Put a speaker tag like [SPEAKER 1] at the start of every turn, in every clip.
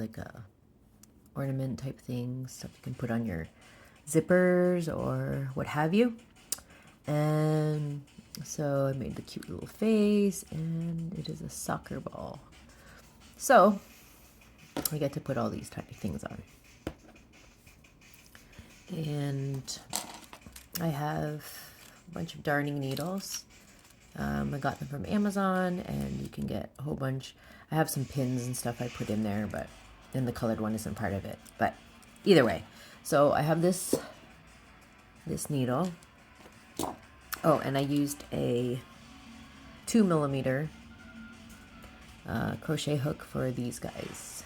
[SPEAKER 1] like a ornament type thing, stuff you can put on your zippers or what have you. And so I made the cute little face, and it is a soccer ball. So I get to put all these tiny things on. And I have a bunch of darning needles. I got them from Amazon, and you can get a whole bunch. I have some pins and stuff I put in there, but then the colored one isn't part of it. But either way, so I have this needle. Oh, and I used a 2mm crochet hook for these guys.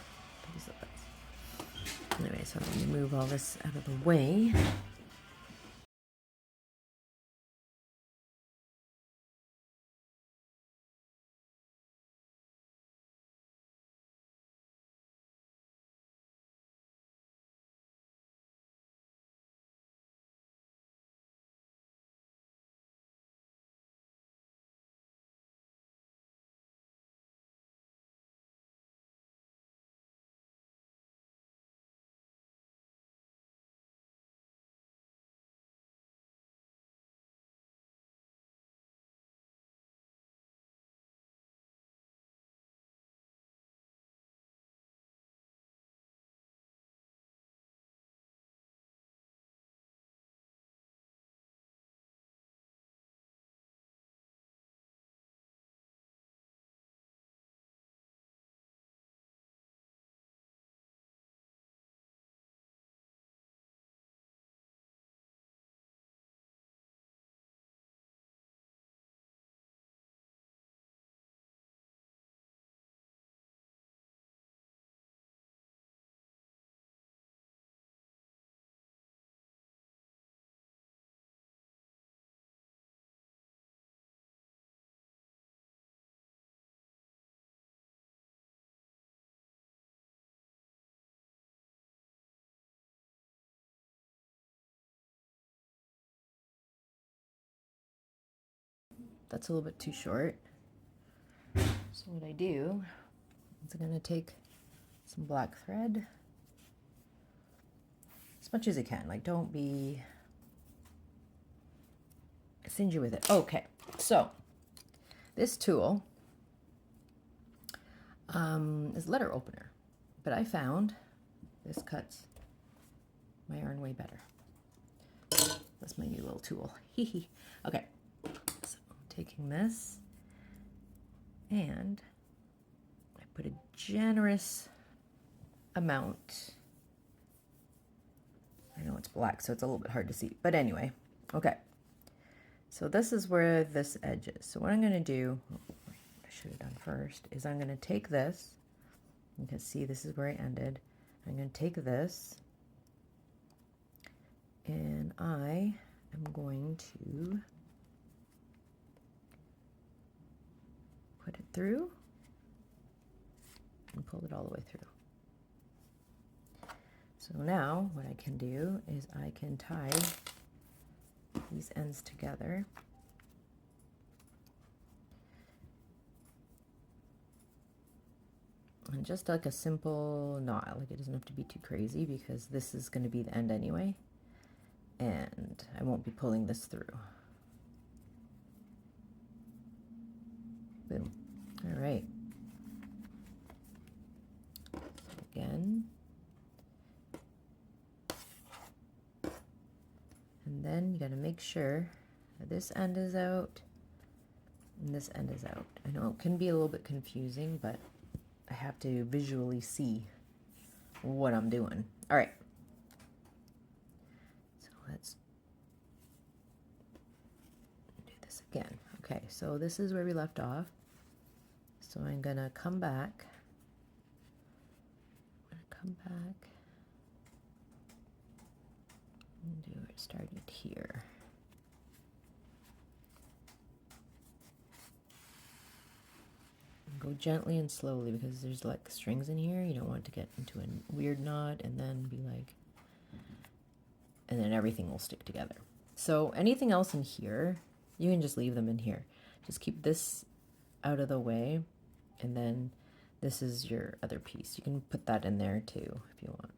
[SPEAKER 1] Anyway, so I'm going to move all this out of the way. That's a little bit too short. So what I do is I'm going to take some black thread, as much as you can. Like, don't be stingy with it. Okay, so this tool is a letter opener, but I found this cuts my yarn way better. That's my new little tool. Okay, so I'm taking this and I put a generous amount. I know it's black, so it's a little bit hard to see, but anyway, okay. So this is where this edge is. So what I'm going to do, what I should have done first, is I'm going to take this. You can see this is where I ended. I'm going to take this, and I am going to put it through and pull it all the way through. So now what I can do is I can tie these ends together. And just like a simple knot, like it doesn't have to be too crazy because this is going to be the end anyway. And I won't be pulling this through. Boom. All right. Again. And then you got to make sure that this end is out and this end is out. I know it can be a little bit confusing, but I have to visually see what I'm doing. All right. So let's do this again. Okay, so this is where we left off. So I'm going to come back. And do it starting here. Go gently and slowly because there's like strings in here. You don't want to get into a weird knot and then be like, and then everything will stick together. So anything else in here, you can just leave them in here. Just keep this out of the way, and then this is your other piece. You can put that in there too if you want.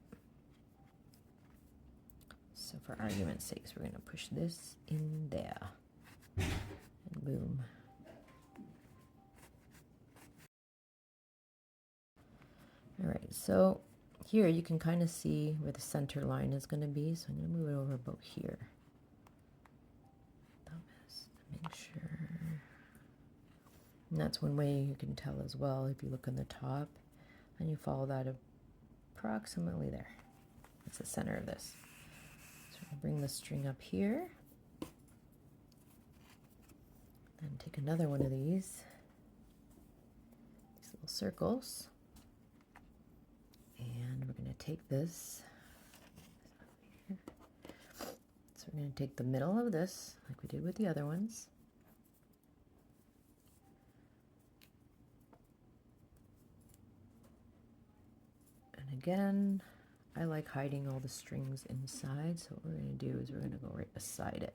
[SPEAKER 1] So for argument's sake, we're going to push this in there. And boom. All right, so here you can kind of see where the center line is going to be. So I'm going to move it over about here. Make sure. And that's one way you can tell as well if you look on the top and you follow that approximately there. That's the center of this. So we're going to bring the string up here. Then take another one of these little circles. And we're going to take this. So we're going to take the middle of this, like we did with the other ones. And again, I like hiding all the strings inside, so what we're going to do is we're going to go right beside it.